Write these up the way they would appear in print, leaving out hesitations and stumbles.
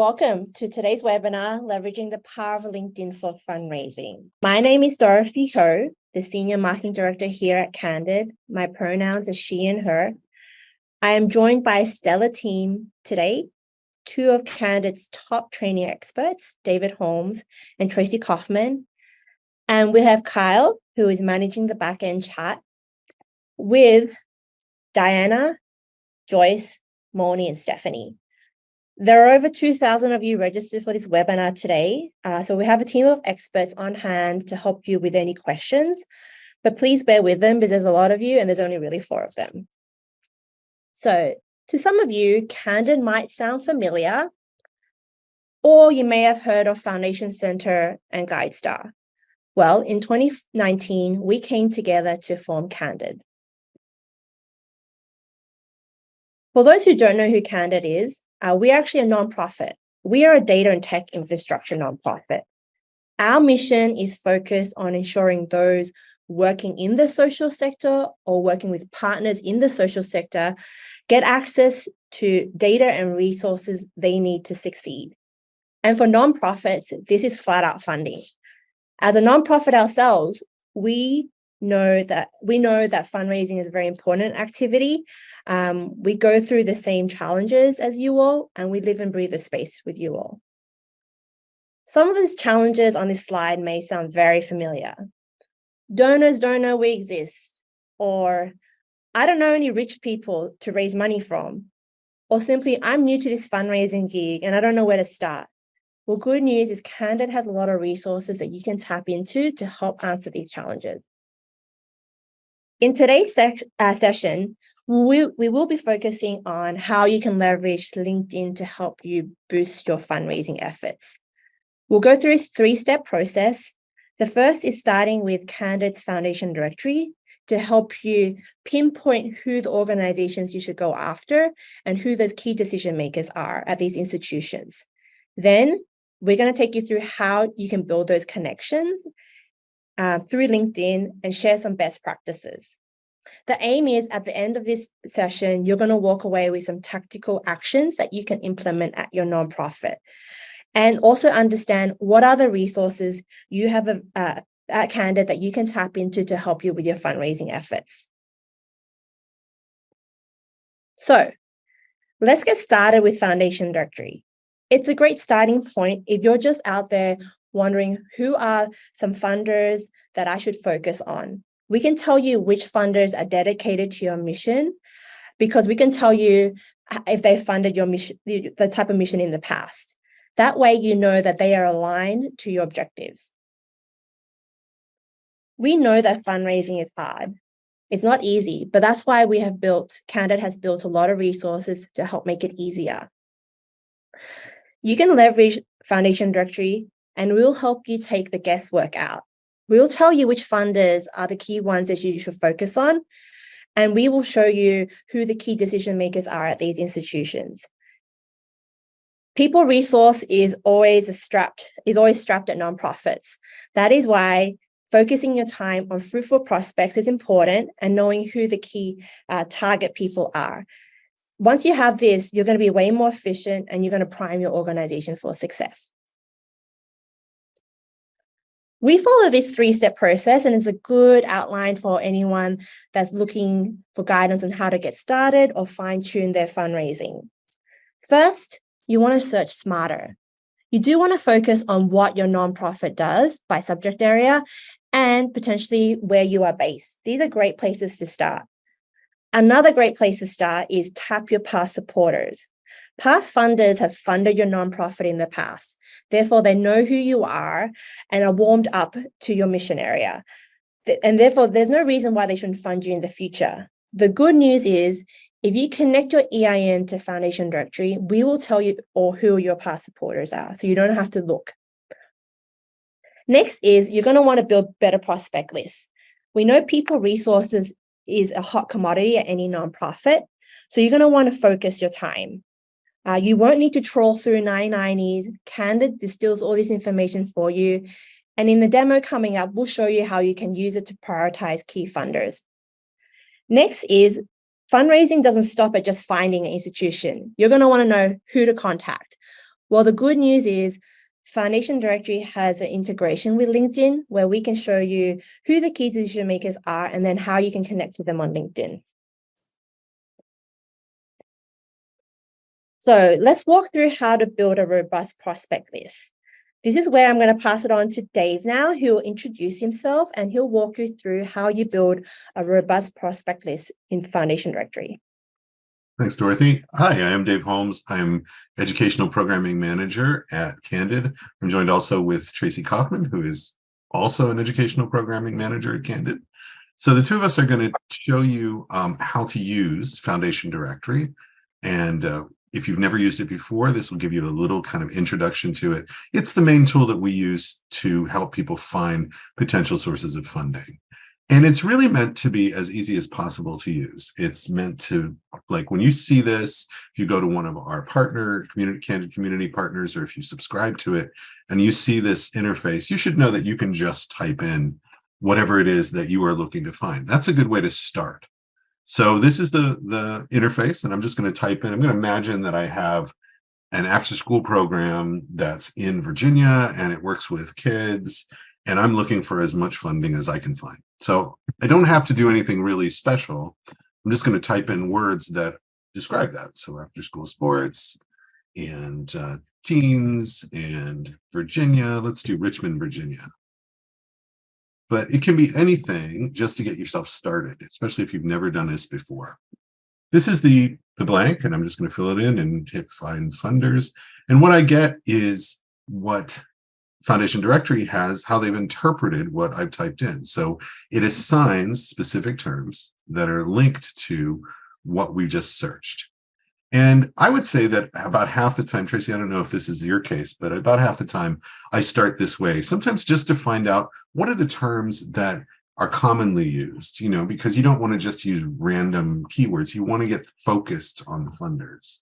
Welcome to today's webinar, Leveraging the Power of LinkedIn for Fundraising. My name is Dorothy Ho, the Senior Marketing Director here at Candid. My pronouns are she and her. I am joined by a stellar team today, two of Candid's top training experts, David Holmes and Tracy Kaufman. And we have Kyle, who is managing the back-end chat, with Diana, Joyce, Moni, and Stephanie. There are over 2,000 of you registered for this webinar today. So we have a team of experts on hand to help you with any questions, but please bear with them because there's a lot of you and there's only really 4 of them. So to some of you, Candid might sound familiar, or you may have heard of Foundation Center and GuideStar. Well, in 2019, we came together to form Candid. For those who don't know who Candid is, we're actually a nonprofit. We are a data and tech infrastructure nonprofit. Our mission is focused on ensuring those working in the social sector or working with partners in the social sector get access to data and resources they need to succeed. And for nonprofits, this is flat out funding. As a nonprofit ourselves, we know that fundraising is a very important activity. We go through the same challenges as you all, and we live and breathe the space with you all. Some of these challenges on this slide may sound very familiar. Donors don't know we exist, or I don't know any rich people to raise money from, or simply I'm new to this fundraising gig and I don't know where to start. Well, good news is Candid has a lot of resources that you can tap into to help answer these challenges. In today's session, we will be focusing on how you can leverage LinkedIn to help you boost your fundraising efforts. We'll go through a 3-step process. The first is starting with Candid's Foundation Directory to help you pinpoint who the organizations you should go after and who those key decision makers are at these institutions. Then we're going to take you through how you can build those connections through LinkedIn and share some best practices. The aim is at the end of this session, you're going to walk away with some tactical actions that you can implement at your nonprofit, and also understand what are the resources you have at Candid that you can tap into to help you with your fundraising efforts. So let's get started with Foundation Directory. It's a great starting point if you're just out there wondering who are some funders that I should focus on. We can tell you which funders are dedicated to your mission because we can tell you if they funded your mission, the type of mission in the past. That way you know that they are aligned to your objectives. We know that fundraising is hard. It's not easy, but that's why Candid has built a lot of resources to help make it easier. You can leverage Foundation Directory and we'll help you take the guesswork out. We'll tell you which funders are the key ones that you should focus on, and we will show you who the key decision makers are at these institutions. People resource is always strapped at nonprofits. That is why focusing your time on fruitful prospects is important and knowing who the key target people are. Once you have this, you're going to be way more efficient and you're going to prime your organization for success. We follow this 3-step process, and it's a good outline for anyone that's looking for guidance on how to get started or fine-tune their fundraising. First, you want to search smarter. You do want to focus on what your nonprofit does by subject area and potentially where you are based. These are great places to start. Another great place to start is tap your past supporters. Past funders have funded your nonprofit in the past. Therefore, they know who you are and are warmed up to your mission area. And therefore, there's no reason why they shouldn't fund you in the future. The good news is, if you connect your EIN to Foundation Directory, we will tell you who your past supporters are, so you don't have to look. Next is you're going to want to build better prospect lists. We know people resources is a hot commodity at any nonprofit, so you're going to want to focus your time. You won't need to trawl through 990s. Candid distills all this information for you. And in the demo coming up, we'll show you how you can use it to prioritize key funders. Next is fundraising doesn't stop at just finding an institution. You're going to want to know who to contact. Well, the good news is Foundation Directory has an integration with LinkedIn where we can show you who the key decision makers are and then how you can connect to them on LinkedIn. So let's walk through how to build a robust prospect list. This is where I'm going to pass it on to Dave now, who will introduce himself and he'll walk you through how you build a robust prospect list in Foundation Directory. Thanks, Dorothy. Hi, I am Dave Holmes. I'm Educational Programming Manager at Candid. I'm joined also with Tracy Kaufman, who is also an Educational Programming Manager at Candid. So the two of us are going to show you how to use Foundation Directory. And if you've never used it before, this will give you a little kind of introduction to it. It's the main tool that we use to help people find potential sources of funding. And it's really meant to be as easy as possible to use. It's meant to, like, when you see this, if you go to one of our Candid community partners, or if you subscribe to it and you see this interface, you should know that you can just type in whatever it is that you are looking to find. That's a good way to start. So this is the interface, and I'm just going to type in, I'm going to imagine that I have an after school program that's in Virginia and it works with kids, and I'm looking for as much funding as I can find. So I don't have to do anything really special. I'm just going to type in words that describe that. So after school sports and teens and Virginia, let's do Richmond, Virginia. But it can be anything just to get yourself started, especially if you've never done this before. This is the blank, and I'm just going to fill it in and hit find funders. And what I get is what Foundation Directory has, how they've interpreted what I've typed in. So it assigns specific terms that are linked to what we just searched. And I would say that about half the time, Tracy, I don't know if this is your case, but about half the time I start this way, sometimes just to find out what are the terms that are commonly used, because you don't want to just use random keywords. You want to get focused on the funders.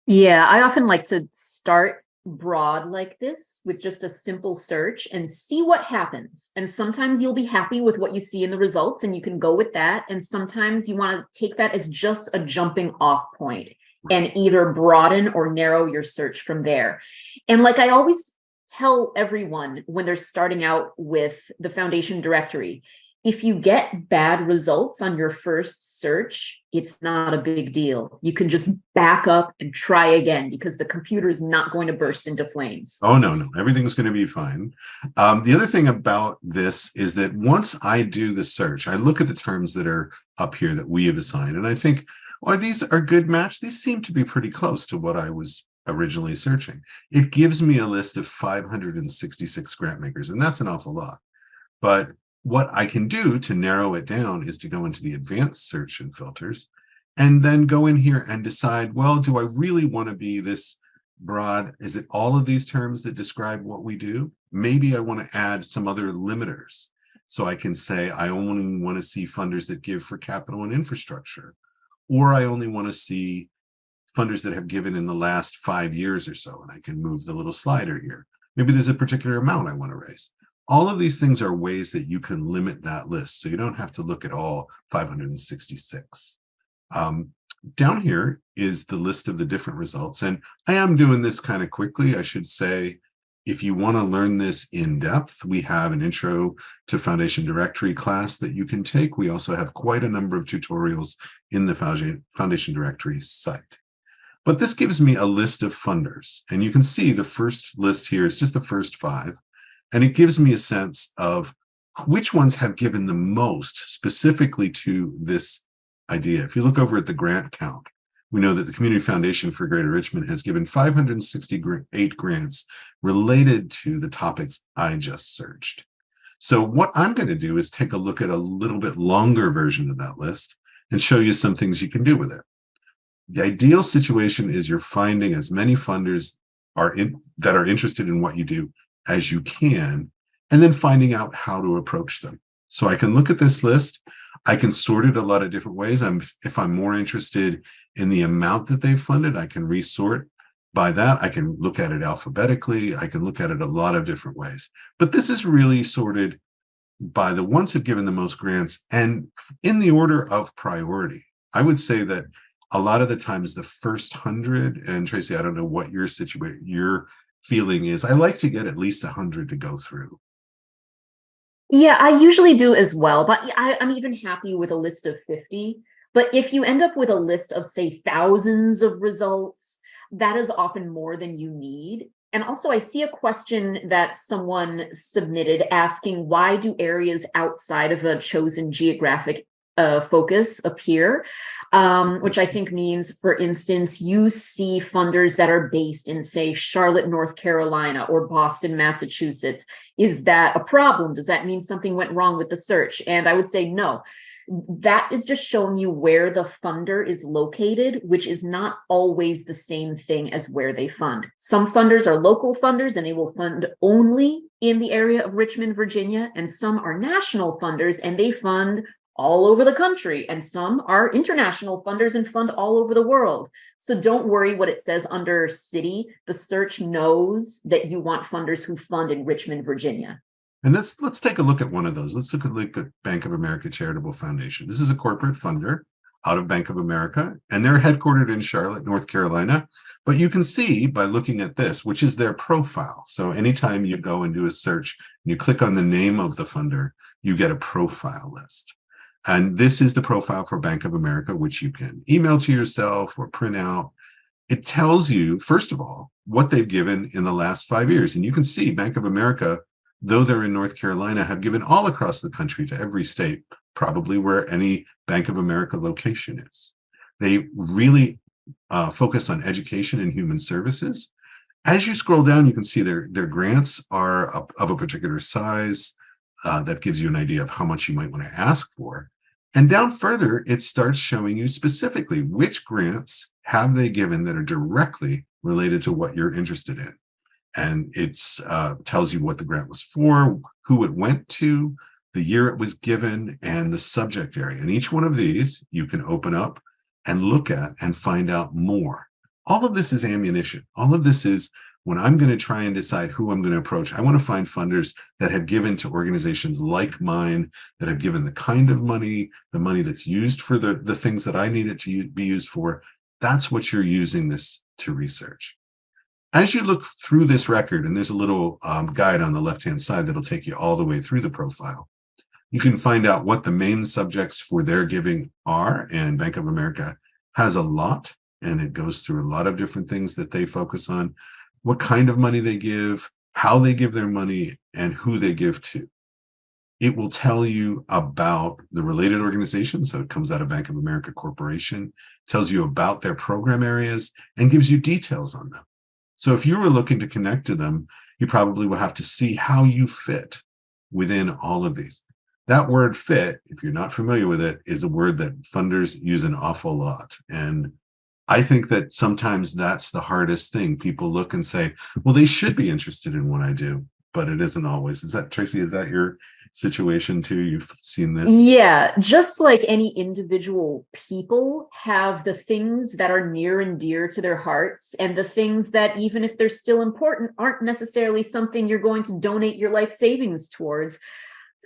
Yeah, I often like to start broad like this with just a simple search and see what happens. And sometimes you'll be happy with what you see in the results and you can go with that. And sometimes you want to take that as just a jumping off point and either broaden or narrow your search from there. And like I always tell everyone when they're starting out with the Foundation Directory, if you get bad results on your first search, it's not a big deal. You can just back up and try again because the computer is not going to burst into flames. Oh, no, everything's going to be fine. The other thing about this is that once I do the search, I look at the terms that are up here that we have assigned, and I think, well, these are a good match. These seem to be pretty close to what I was originally searching. It gives me a list of 566 grant makers, and that's an awful lot. But what I can do to narrow it down is to go into the advanced search and filters and then go in here and decide, well, do I really want to be this broad? Is it all of these terms that describe what we do? Maybe I want to add some other limiters. So I can say, I only want to see funders that give for capital and infrastructure, or I only want to see funders that have given in the last 5 years or so, and I can move the little slider here. Maybe there's a particular amount I want to raise. All of these things are ways that you can limit that list, so you don't have to look at all 566. Down here is the list of the different results, and I am doing this kind of quickly. I should say, if you want to learn this in depth, we have an Intro to Foundation Directory class that you can take. We also have quite a number of tutorials in the Foundation Directory site. But this gives me a list of funders, and you can see the first list here is just the first 5. And it gives me a sense of which ones have given the most specifically to this idea. If you look over at the grant count, we know that the Community Foundation for Greater Richmond has given 568 grants related to the topics I just searched. So what I'm going to do is take a look at a little bit longer version of that list and show you some things you can do with it. The ideal situation is you're finding as many funders that are interested in what you do as you can, and then finding out how to approach them. So I can look at this list. I can sort it a lot of different ways. If I'm more interested in the amount that they've funded, I can resort by that. I can look at it alphabetically. I can look at it a lot of different ways. But this is really sorted by the ones who've given the most grants and in the order of priority. I would say that a lot of the times the first 100, and Tracy, I don't know what your feeling is. I like to get at least 100 to go through. Yeah, I usually do as well, but I'm even happy with a list of 50. But if you end up with a list of, say, thousands of results, that is often more than you need. And also, I see a question that someone submitted asking, why do areas outside of a chosen geographic focus appear? Which I think means, for instance, you see funders that are based in, say, Charlotte, North Carolina, or Boston, Massachusetts. Is that a problem? Does that mean something went wrong with the search? And I would say no. That is just showing you where the funder is located, which is not always the same thing as where they fund. Some funders are local funders and they will fund only in the area of Richmond, Virginia, and some are national funders and they fund all over the country, and some are international funders and fund all over the world. So don't worry what it says under city. The search knows that you want funders who fund in Richmond, Virginia. And let's take a look at one of those. Let's look at Bank of America Charitable Foundation. This is a corporate funder out of Bank of America, and they're headquartered in Charlotte, North Carolina. But you can see by looking at this, which is their profile. So anytime you go and do a search and you click on the name of the funder, you get a profile list. And this is the profile for Bank of America, which you can email to yourself or print out. It tells you, first of all, what they've given in the last 5 years. And you can see Bank of America, though they're in North Carolina, have given all across the country to every state, probably where any Bank of America location is. They really focus on education and human services. As you scroll down, you can see their grants are of a particular size. That gives you an idea of how much you might want to ask for. And down further, it starts showing you specifically which grants have they given that are directly related to what you're interested in. And it tells you what the grant was for, who it went to, the year it was given, and the subject area. And each one of these you can open up and look at and find out more. All of this is ammunition. All of this is, when I'm going to try and decide who I'm going to approach, I want to find funders that have given to organizations like mine, that have given the kind of money, the money that's used for the things that I need it to be used for. That's what you're using this to research. As you look through this record, and there's a little guide on the left-hand side that'll take you all the way through the profile, you can find out what the main subjects for their giving are. And Bank of America has a lot, and it goes through a lot of different things that they focus on. What kind of money they give, how they give their money, and who they give to. It will tell you about the related organizations. So it comes out of Bank of America Corporation, tells you about their program areas, and gives you details on them. So if you were looking to connect to them, you probably will have to see how you fit within all of these. That word fit, if you're not familiar with it, is a word that funders use an awful lot. And I think that sometimes that's the hardest thing. People look and say, well, they should be interested in what I do, but it isn't always. Is that, Tracy, is that your situation too? You've seen this? Yeah, just like any individual people have the things that are near and dear to their hearts, and the things that, even if they're still important, aren't necessarily something you're going to donate your life savings towards.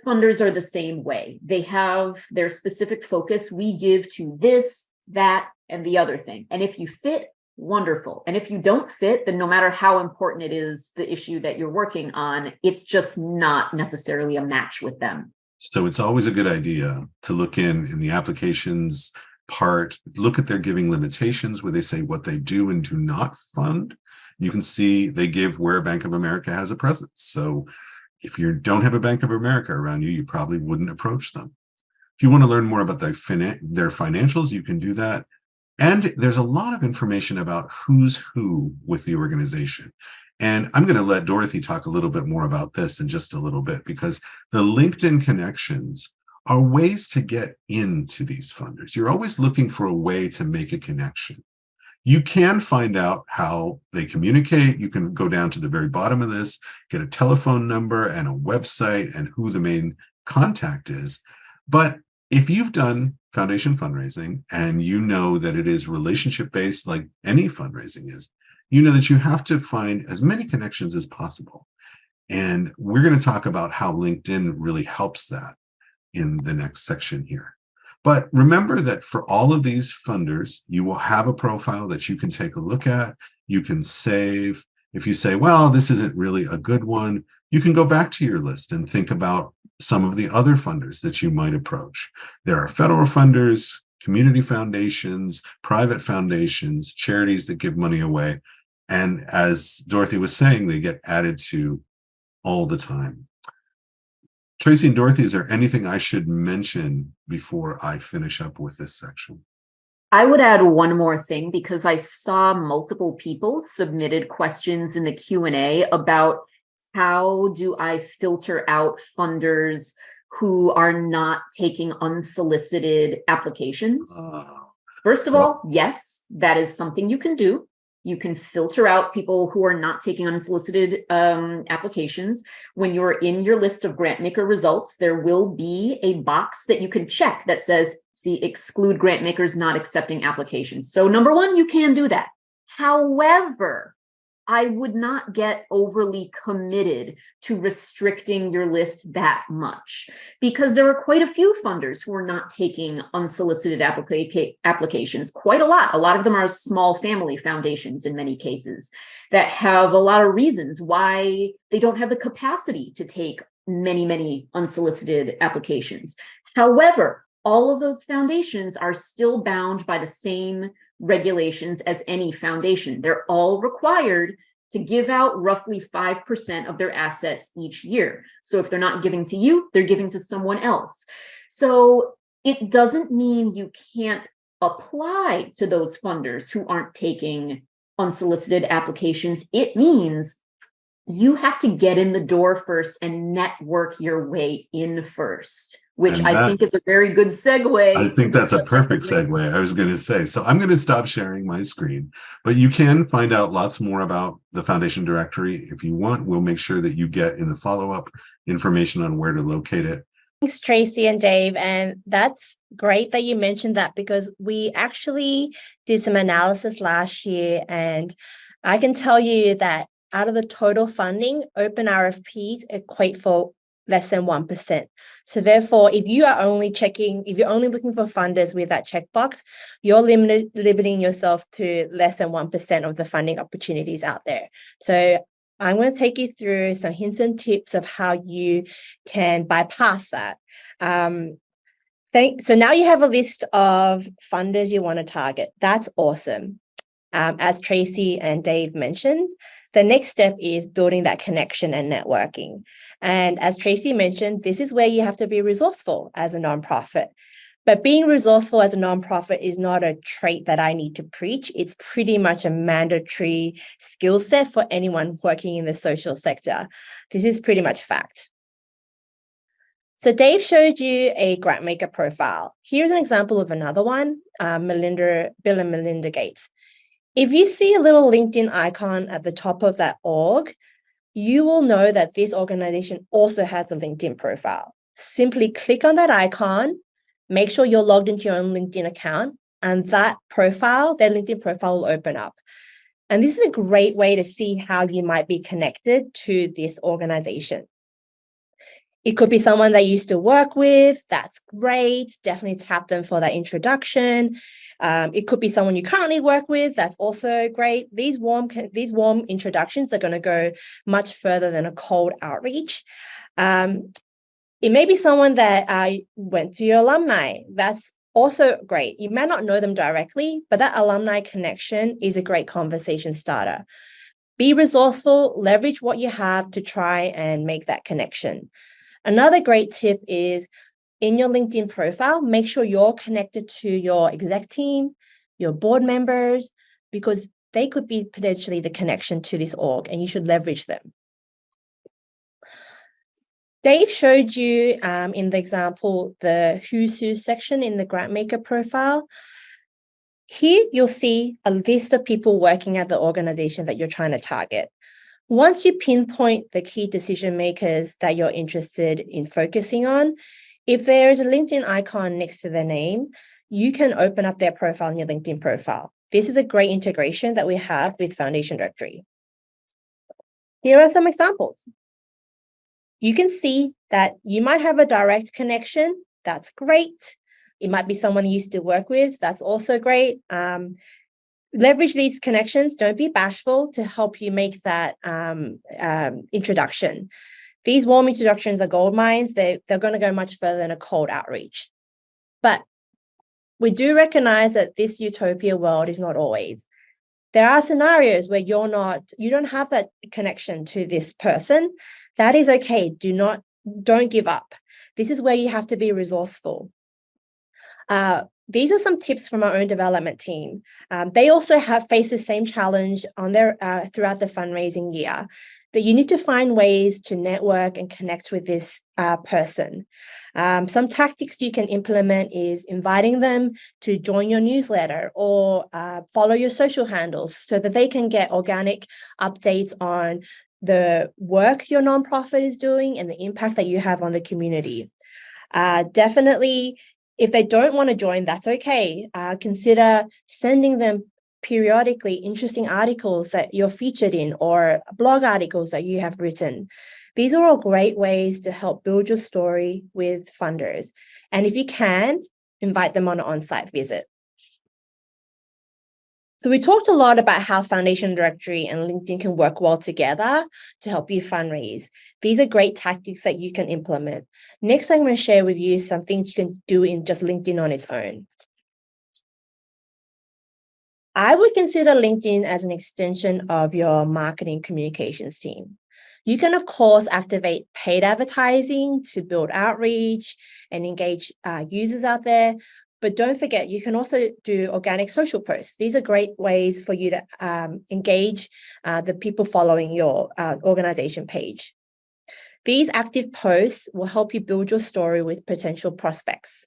Funders are the same way. They have their specific focus. We give to this, that, and the other thing. And if you fit, wonderful. And if you don't fit, then no matter how important it is, the issue that you're working on, it's just not necessarily a match with them. So it's always a good idea to look in the applications part, look at their giving limitations, where they say what they do and do not fund. You can see they give where Bank of America has a presence. So if you don't have a Bank of America around you, you probably wouldn't approach them. If you want to learn more about their financials, you can do that. And there's a lot of information about who's who with the organization. And I'm going to let Dorothy talk a little bit more about this in just a little bit, because the LinkedIn connections are ways to get into these funders. You're always looking for a way to make a connection. You can find out how they communicate. You can go down to the very bottom of this, get a telephone number and a website and who the main contact is. But if you've done foundation fundraising and you know that it is relationship-based, like any fundraising is, you know that you have to find as many connections as possible. And we're going to talk about how LinkedIn really helps that in the next section here. But remember that for all of these funders, you will have a profile that you can take a look at. You can save. If you say, well, this isn't really a good one, you can go back to your list and think about some of the other funders that you might approach. There are federal funders, community foundations, private foundations, charities that give money away. And as Dorothy was saying, they get added to all the time. Tracy and Dorothy, is there anything I should mention before I finish up with this section? I would add one more thing, because I saw multiple people submitted questions in the Q&A about how do I filter out funders who are not taking unsolicited applications. First of all, yes, that is something you can do. You can filter out people who are not taking unsolicited applications. When you're in your list of grantmaker results, there will be a box that you can check that says, see, exclude grantmakers not accepting applications. So number one, you can do that. However, I would not get overly committed to restricting your list that much, because there are quite a few funders who are not taking unsolicited applications, quite a lot. A lot of them are small family foundations in many cases that have a lot of reasons why they don't have the capacity to take many, many unsolicited applications. However, all of those foundations are still bound by the same regulations as any foundation. They're all required to give out roughly 5% of their assets each year. So if they're not giving to you, they're giving to someone else. So it doesn't mean you can't apply to those funders who aren't taking unsolicited applications. It means you have to get in the door first and network your way in first, which I think is a very good segue. I think that's a perfect segue. I was going to say, so I'm going to stop sharing my screen, but you can find out lots more about the foundation directory if you want. We'll make sure that you get in the follow-up information on where to locate it. Thanks, Tracy and Dave. And that's great that you mentioned that, because we actually did some analysis last year, and I can tell you that out of the total funding, open RFPs equate for less than 1%. So therefore, if you're only looking for funders with that checkbox, you're limiting yourself to less than 1% of the funding opportunities out there. So I'm going to take you through some hints and tips of how you can bypass that. So now you have a list of funders you want to target. That's awesome. As Tracy and Dave mentioned, the next step is building that connection and networking. And as Tracy mentioned, this is where you have to be resourceful as a nonprofit. But being resourceful as a nonprofit is not a trait that I need to preach. It's pretty much a mandatory skill set for anyone working in the social sector. This is pretty much fact. So Dave showed you a grantmaker profile. Here's an example of another one, Bill and Melinda Gates. If you see a little LinkedIn icon at the top of that org, you will know that this organization also has a LinkedIn profile. Simply click on that icon, make sure you're logged into your own LinkedIn account, and that profile, their LinkedIn profile will open up. And this is a great way to see how you might be connected to this organization. It could be someone that you used to work with. That's great. Definitely tap them for that introduction. It could be someone you currently work with. That's also great. These warm introductions are going to go much further than a cold outreach. It may be someone that went to your alumni. That's also great. You may not know them directly, but that alumni connection is a great conversation starter. Be resourceful, leverage what you have to try and make that connection. Another great tip is in your LinkedIn profile, make sure you're connected to your exec team, your board members, because they could be potentially the connection to this org and you should leverage them. Dave showed you in the example, the who's who section in the grantmaker profile. Here you'll see a list of people working at the organization that you're trying to target. Once you pinpoint the key decision makers that you're interested in focusing on, if there is a LinkedIn icon next to their name, you can open up their profile in your LinkedIn profile. This is a great integration that we have with Foundation Directory. Here are some examples. You can see that you might have a direct connection. That's great. It might be someone you used to work with. That's also great. Leverage these connections. Don't be bashful to help you make that introduction. These warm introductions are gold mines. They're going to go much further than a cold outreach. But we do recognize that this utopia world is not always. There are scenarios where you don't have that connection to this person. That is okay. Don't give up. This is where you have to be resourceful. These are some tips from our own development team. They also have faced the same challenge on their throughout the fundraising year, that you need to find ways to network and connect with this person. Some tactics you can implement is inviting them to join your newsletter or follow your social handles so that they can get organic updates on the work your nonprofit is doing and the impact that you have on the community. Definitely, if they don't want to join, that's okay. Consider sending them periodically interesting articles that you're featured in or blog articles that you have written. These are all great ways to help build your story with funders. And if you can, invite them on an on-site visit. So we talked a lot about how Foundation Directory and LinkedIn can work well together to help you fundraise. These are great tactics that you can implement. Next, I'm going to share with you some things you can do in just LinkedIn on its own. I would consider LinkedIn as an extension of your marketing communications team. You can, of course, activate paid advertising to build outreach and engage users out there. But don't forget, you can also do organic social posts. These are great ways for you to engage the people following your organization page. These active posts will help you build your story with potential prospects.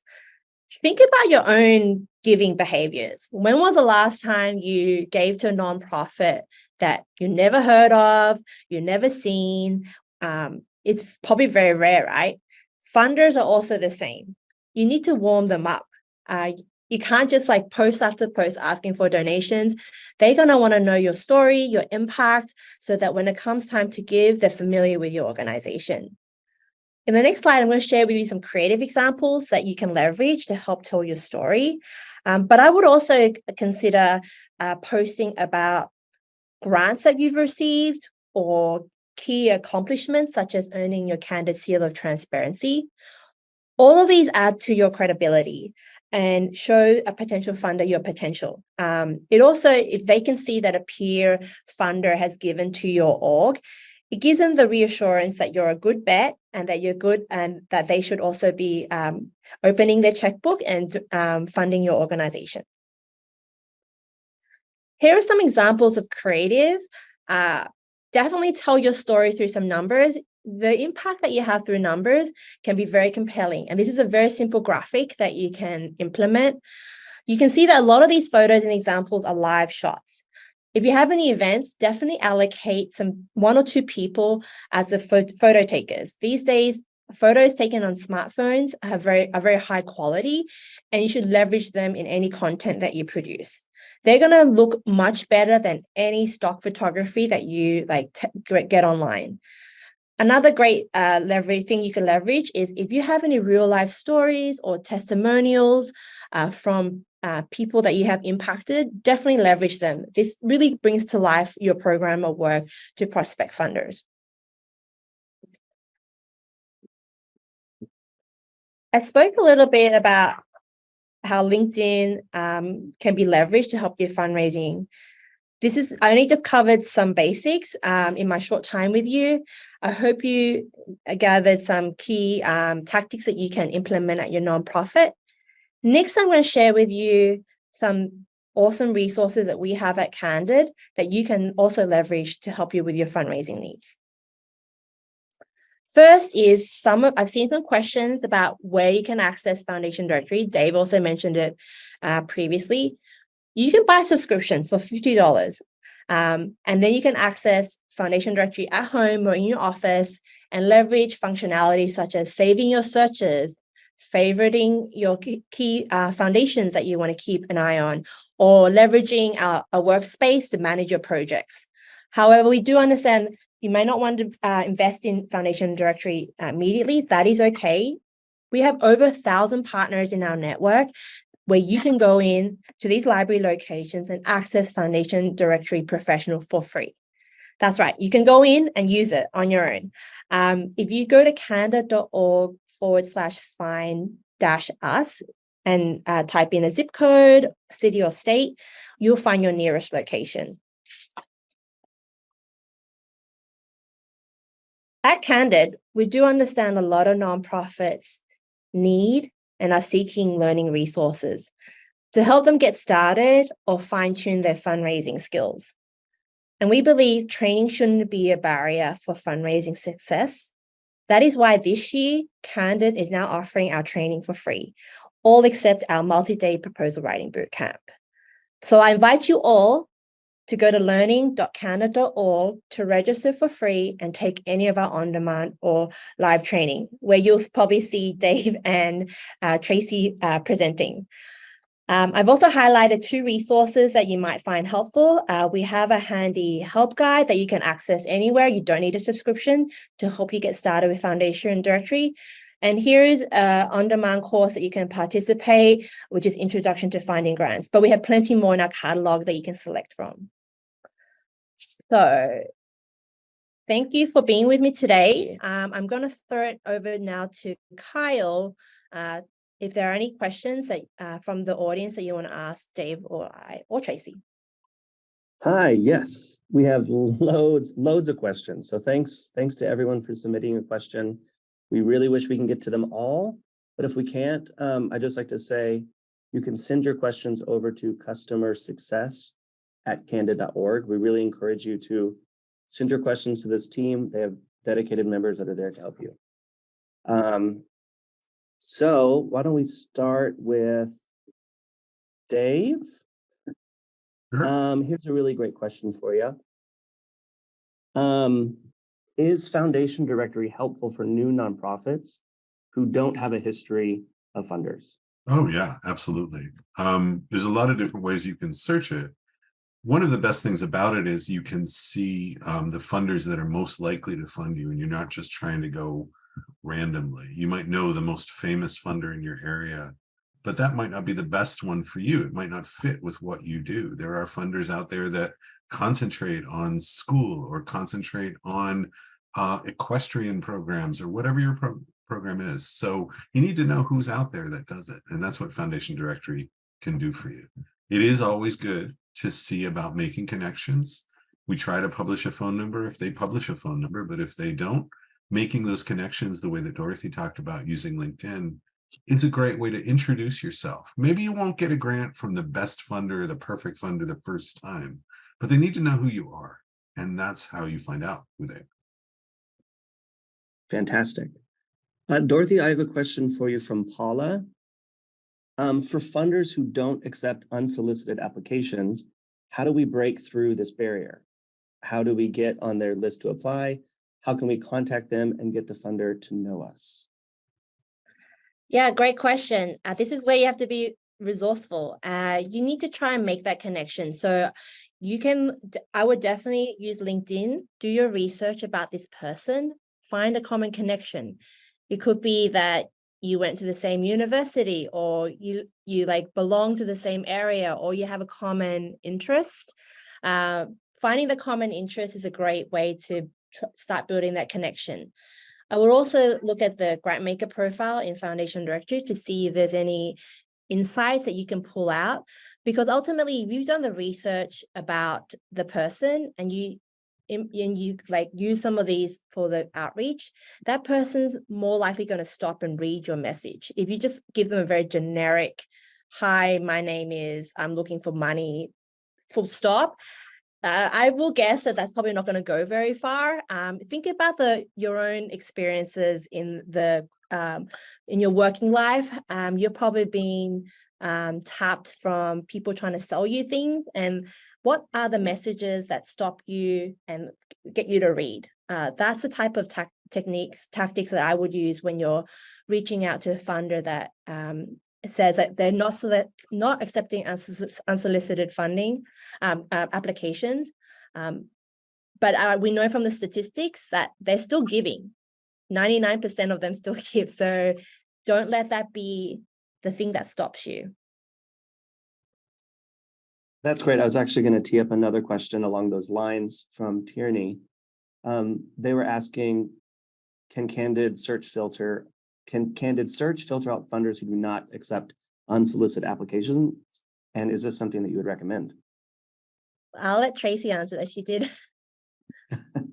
Think about your own giving behaviors. When was the last time you gave to a nonprofit that you never heard of, you never seen? It's probably very rare, right? Funders are also the same. You need to warm them up. You can't just like post after post asking for donations. They're going to want to know your story, your impact, so that when it comes time to give, they're familiar with your organization. In the next slide, I'm going to share with you some creative examples that you can leverage to help tell your story. But I would also consider posting about grants that you've received or key accomplishments, such as earning your Candid seal of transparency. All of these add to your credibility and show a potential funder your potential. It also, if they can see that a peer funder has given to your org, it gives them the reassurance that you're a good bet and that you're good and that they should also be opening their checkbook and funding your organization. Here are some examples of creative. Definitely tell your story through some numbers. The impact that you have through numbers can be very compelling. And this is a very simple graphic that you can implement. You can see that a lot of these photos and examples are live shots. If you have any events, definitely allocate one or two people as the photo takers. These days, photos taken on smartphones are very high quality, and you should leverage them in any content that you produce. They're going to look much better than any stock photography that you get online. Another great thing you can leverage is if you have any real life stories or testimonials from people that you have impacted, definitely leverage them. This really brings to life your program of work to prospect funders. I spoke a little bit about how LinkedIn can be leveraged to help your fundraising. I only just covered some basics in my short time with you. I hope you gathered some key tactics that you can implement at your nonprofit. Next, I'm going to share with you some awesome resources that we have at Candid that you can also leverage to help you with your fundraising needs. First is I've seen some questions about where you can access Foundation Directory. Dave also mentioned it previously. You can buy a subscription for $50, and then you can access Foundation Directory at home or in your office and leverage functionalities such as saving your searches, favoriting your key foundations that you want to keep an eye on, or leveraging a workspace to manage your projects. However, we do understand you may not want to invest in Foundation Directory immediately. That is okay. We have over 1,000 partners in our network where you can go in to these library locations and access Foundation Directory Professional for free. That's right. You can go in and use it on your own. If you go to candid.org/find-us and type in a zip code, city or state, you'll find your nearest location. At Candid, we do understand a lot of nonprofits need and are seeking learning resources to help them get started or fine-tune their fundraising skills. And we believe training shouldn't be a barrier for fundraising success. That is why this year, Candid is now offering our training for free, all except our multi-day proposal writing bootcamp. So I invite you all to go to learning.candid.org to register for free and take any of our on-demand or live training, where you'll probably see Dave and Tracy presenting. I've also highlighted 2 resources that you might find helpful. We have a handy help guide that you can access anywhere. You don't need a subscription to help you get started with Foundation Directory. And here's an on-demand course that you can participate, which is Introduction to Finding Grants. But we have plenty more in our catalog that you can select from. So thank you for being with me today. I'm going to throw it over now to Kyle. If there are any questions that from the audience that you want to ask Dave or I or Tracy. Hi, yes, we have loads of questions. So thanks to everyone for submitting a question. We really wish we can get to them all, but if we can't, I'd just like to say you can send your questions over to customersuccess@candid.org. We really encourage you to send your questions to this team. They have dedicated members that are there to help you. So why don't we start with Dave? Sure. Here's a really great question for you. Is Foundation Directory helpful for new nonprofits who don't have a history of funders? Oh, yeah, absolutely. There's a lot of different ways you can search it. One of the best things about it is you can see the funders that are most likely to fund you, and you're not just trying to go randomly. You might know the most famous funder in your area, but that might not be the best one for you. It might not fit with what you do. There are funders out there that concentrate on school or concentrate on equestrian programs or whatever your program is. So you need to know who's out there that does it. And that's what Foundation Directory can do for you. It is always good to see about making connections. We try to publish a phone number if they publish a phone number, but if they don't, making those connections the way that Dorothy talked about using LinkedIn, it's a great way to introduce yourself. Maybe you won't get a grant from the best funder or the perfect funder the first time, but they need to know who you are. And that's how you find out who they are. Fantastic. Dorothy, I have a question for you from Paula. For funders who don't accept unsolicited applications, how do we break through this barrier? How do we get on their list to apply? How can we contact them and get the funder to know us? Yeah, great question. This is where you have to be resourceful. You need to try and make that connection. So I would definitely use LinkedIn, do your research about this person, find a common connection. It could be that you went to the same university, or you like belong to the same area, or you have a common interest. Finding the common interest is a great way to start building that connection. I would also look at the grant maker profile in Foundation Directory to see if there's any insights that you can pull out, because ultimately if you've done the research about the person and you like use some of these for the outreach, that person's more likely going to stop and read your message. If you just give them a very generic, hi, my name is, I'm looking for money, full stop, I will guess that that's probably not going to go very far. Think about your own experiences in your working life. You're probably being tapped from people trying to sell you things, and what are the messages that stop you and get you to read? That's the type of tactics that I would use when you're reaching out to a funder that says that they're not accepting unsolicited funding applications. But we know from the statistics that they're still giving. 99% of them still give. So don't let that be the thing that stops you. That's great. I was actually going to tee up another question along those lines from Tierney. They were asking, can Candid search filter out funders who do not accept unsolicited applications? And is this something that you would recommend? I'll let Tracy answer that. She did.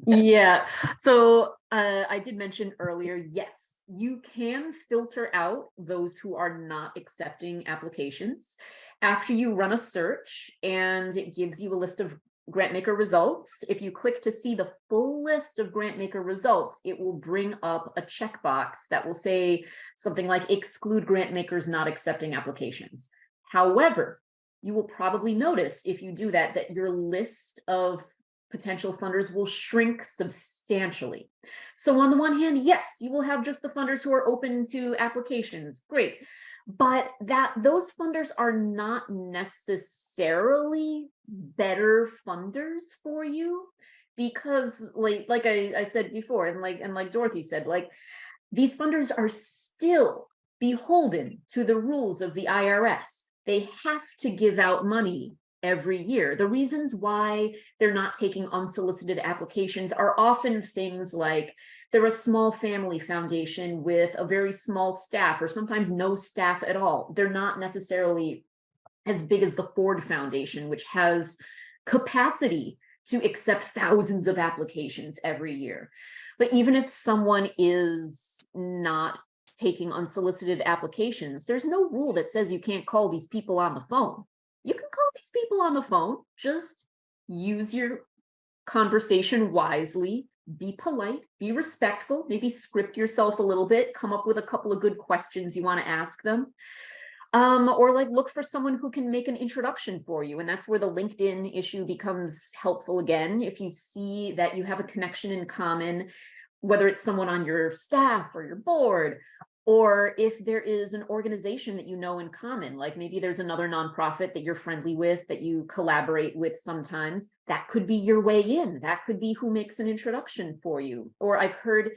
Yeah. So I did mention earlier, yes, you can filter out those who are not accepting applications after you run a search, and it gives you a list of grantmaker results. If you click to see the full list of grantmaker results, it will bring up a checkbox that will say something like exclude grantmakers not accepting applications. However, you will probably notice if you do that, that your list of potential funders will shrink substantially. So on the one hand, yes, you will have just the funders who are open to applications. Great. But those funders are not necessarily better funders for you, because like I said before, and like Dorothy said, like these funders are still beholden to the rules of the IRS. They have to give out money every year. The reasons why they're not taking unsolicited applications are often things like they're a small family foundation with a very small staff, or sometimes no staff at all. They're not necessarily as big as the Ford Foundation, which has capacity to accept thousands of applications every year. But even if someone is not taking unsolicited applications, there's no rule that says you can't call these people on the phone. You can call these people on the phone. Just use your conversation wisely, be polite, be respectful, maybe script yourself a little bit, come up with a couple of good questions you want to ask them. Or like look for someone who can make an introduction for you. And that's where the LinkedIn issue becomes helpful again. If you see that you have a connection in common, whether it's someone on your staff or your board, or if there is an organization that you know in common, like maybe there's another nonprofit that you're friendly with, that you collaborate with sometimes, that could be your way in. That could be who makes an introduction for you. Or I've heard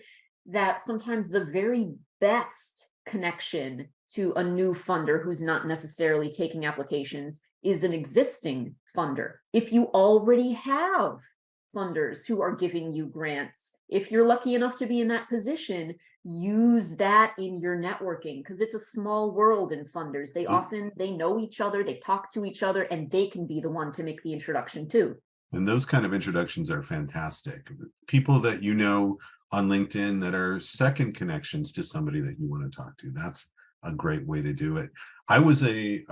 that sometimes the very best connection to a new funder who's not necessarily taking applications is an existing funder. If you already have funders who are giving you grants, if you're lucky enough to be in that position, use that in your networking, because it's a small world in funders. They know each other, they talk to each other, and they can be the one to make the introduction too. And those kind of introductions are fantastic. People that you know on LinkedIn that are second connections to somebody that you want to talk to. That's a great way to do it. I was a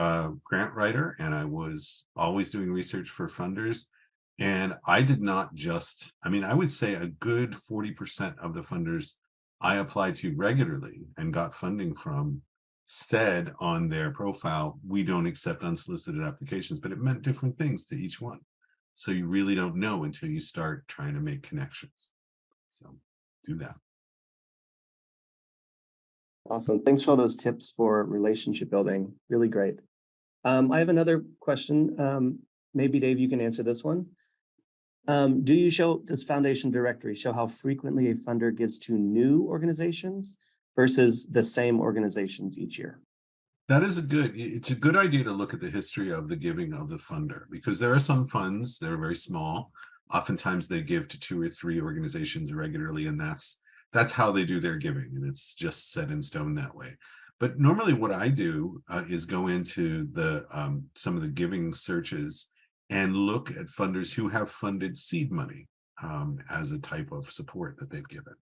grant writer, and I was always doing research for funders. And I did not just, I would say a good 40% of the funders I applied to regularly and got funding from said on their profile, we don't accept unsolicited applications, but it meant different things to each one. So you really don't know until you start trying to make connections. So do that. Awesome. Thanks for all those tips for relationship building. Really great. I have another question. Maybe Dave, you can answer this one. Does Foundation Directory show how frequently a funder gives to new organizations versus the same organizations each year? It's a good idea to look at the history of the giving of the funder, because there are some funds that are very small. Oftentimes they give to 2 or 3 organizations regularly, and that's how they do their giving, and it's just set in stone that way. But normally what I do is go into the some of the giving searches and look at funders who have funded seed money as a type of support that they've given.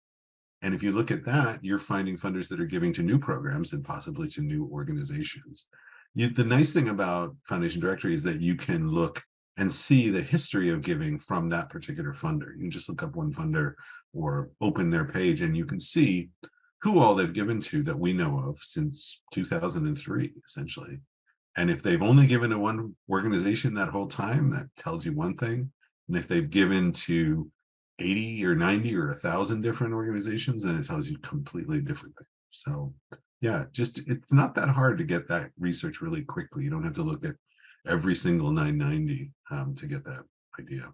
And if you look at that, you're finding funders that are giving to new programs and possibly to new organizations. The nice thing about Foundation Directory is that you can look and see the history of giving from that particular funder. You can just look up one funder or open their page, and you can see who all they've given to that we know of since 2003, essentially. And if they've only given to one organization that whole time, that tells you one thing. And if they've given to 80 or 90 or 1,000 different organizations, then it tells you completely different things. So yeah, it's not that hard to get that research really quickly. You don't have to look at every single 990 to get that idea.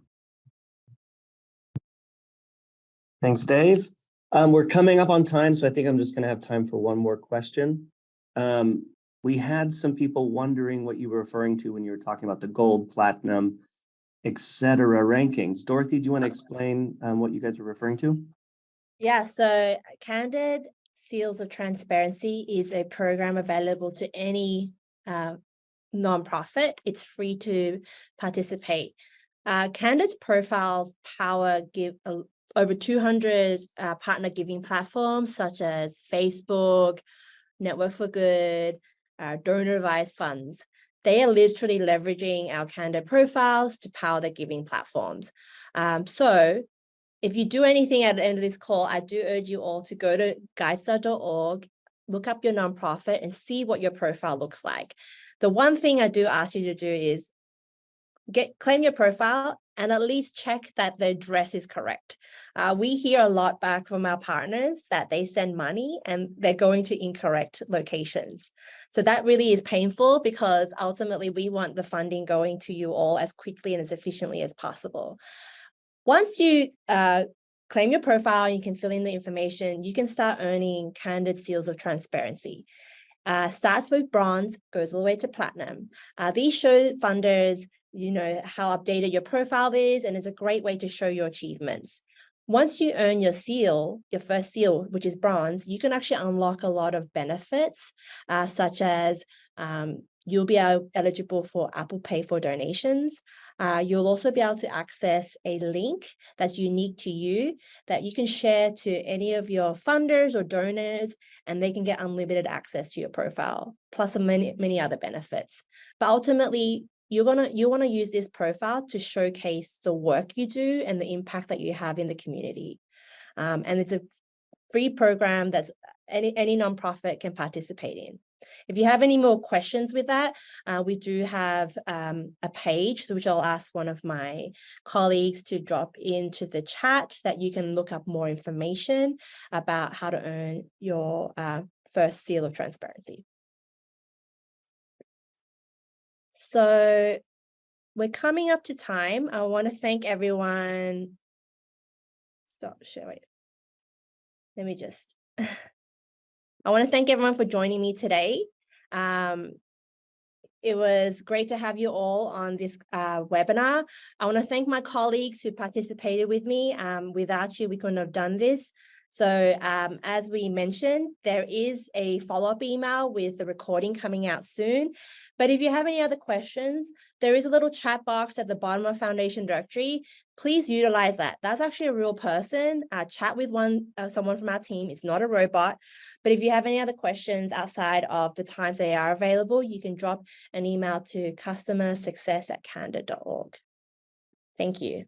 Thanks, Dave. We're coming up on time, so I think I'm just going to have time for one more question. We had some people wondering what you were referring to when you were talking about the gold, platinum, etc. rankings. Dorothy, do you want to explain what you guys were referring to? Yeah, so Candid Seals of Transparency is a program available to any nonprofit. It's free to participate. Candid's profiles power over 200 partner giving platforms such as Facebook, Network for Good, donor advised funds. They are literally leveraging our Candid profiles to power the giving platforms. So if you do anything at the end of this call, I do urge you all to go to guidestar.org, look up your nonprofit and see what your profile looks like. The one thing I do ask you to do is claim your profile and at least check that the address is correct. We hear a lot back from our partners that they send money and they're going to incorrect locations. So that really is painful because ultimately we want the funding going to you all as quickly and as efficiently as possible. Once you claim your profile, you can fill in the information, you can start earning Candid Seals of Transparency. Starts with bronze, goes all the way to platinum. These show funders, how updated your profile is, and it's a great way to show your achievements. Once you earn your seal, your first seal, which is bronze, you can actually unlock a lot of benefits, such as you'll be eligible for Apple Pay for donations. You'll also be able to access a link that's unique to you that you can share to any of your funders or donors, and they can get unlimited access to your profile, plus many other benefits. But ultimately, you want to use this profile to showcase the work you do and the impact that you have in the community. And it's a free program that's any nonprofit can participate in. If you have any more questions with that, we do have a page, which I'll ask one of my colleagues to drop into the chat, that you can look up more information about how to earn your first seal of transparency. So we're coming up to time. I want to thank everyone. Stop sharing. Let me just... I want to thank everyone for joining me today. It was great to have you all on this webinar. I want to thank my colleagues who participated with me. Without you, we couldn't have done this. So as we mentioned, there is a follow-up email with the recording coming out soon. But if you have any other questions, there is a little chat box at the bottom of Foundation Directory. Please utilize that. That's actually a real person. Chat with someone from our team. It's not a robot. But if you have any other questions outside of the times they are available, you can drop an email to customersuccess@candid.org. Thank you.